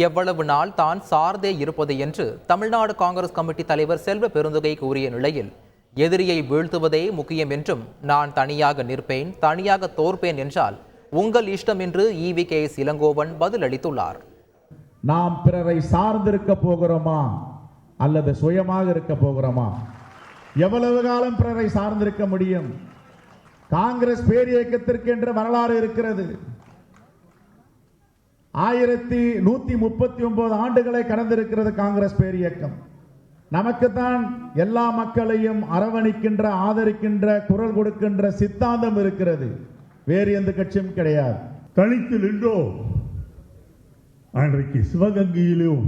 எவ்வளவு நாள் தான் சார்ந்தே இருப்பது என்று தமிழ்நாடு காங்கிரஸ் கமிட்டி தலைவர் செல்வ பெருந்தகை கூறிய நிலையில் எதிரியை வீழ்த்துவதே முக்கியம் என்றும் நான் தனியாக நிற்பேன், தனியாக தோற்பேன் என்றால் உங்கள் இஷ்டம் என்று EVKS இளங்கோவன் பதிலளித்துள்ளார். நாம் பிறரை சார்ந்திருக்க போகிறோமா அல்லது சுயமாக இருக்க போகிறோமா? எவ்வளவு காலம் பிறரை சார்ந்திருக்க முடியும்? காங்கிரஸ் பேரியக்கத்திற்கு என்ற வரலாறு இருக்கிறது. 1139 ஆண்டுகளை கடந்திருக்கிறது காங்கிரஸ் பேரியக்கம். நமக்குத்தான் எல்லா மக்களையும் அரவணைக்கின்ற, ஆதரிக்கின்ற, குரல் கொடுக்கின்ற சித்தாந்தம் இருக்கிறது. வேறு எந்த கட்சியும் கிடையாது. தனித்து நின்றோம். அன்றைக்கு சிவகங்கையிலும்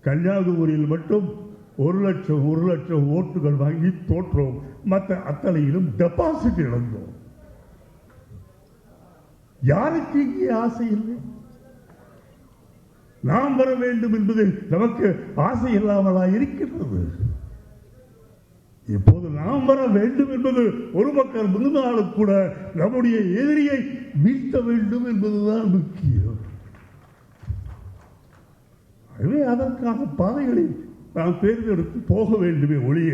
கன்னியாகுமரியில் மட்டும் 1,00,000 ஓட்டுகள் வாங்கி தோற்றோம். மற்ற அத்தனையிலும் டெபாசிட் இழந்தோம். யாருக்கு இங்கே ஆசை இல்லை? நாம் வர வேண்டும் என்பது நமக்கு ஆசை இல்லாமலா இருக்கிறது? இப்போது நாம் வர வேண்டும் என்பது ஒரு பக்கம் இருந்தாலும் கூட நம்முடைய எதிரியை வீழ்த்த வேண்டும் என்பதுதான் முக்கியம். எனவே அதற்கான பாதைகளை நாம் தேர்ந்தெடுத்து போக வேண்டுமே ஒழிய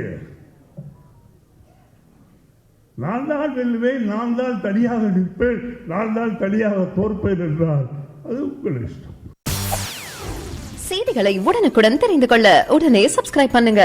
நான் தான் வெல்லுவேன், நான் தான் தனியாக நிற்பேன், நான் தான் தனியாக தோற்பேன் என்றால் அது உங்கள் இஷ்டம். செய்திகளை உடனுக்குடன் தெரிந்து கொள்ள உடனே சப்ஸ்கிரைப் பண்ணுங்க.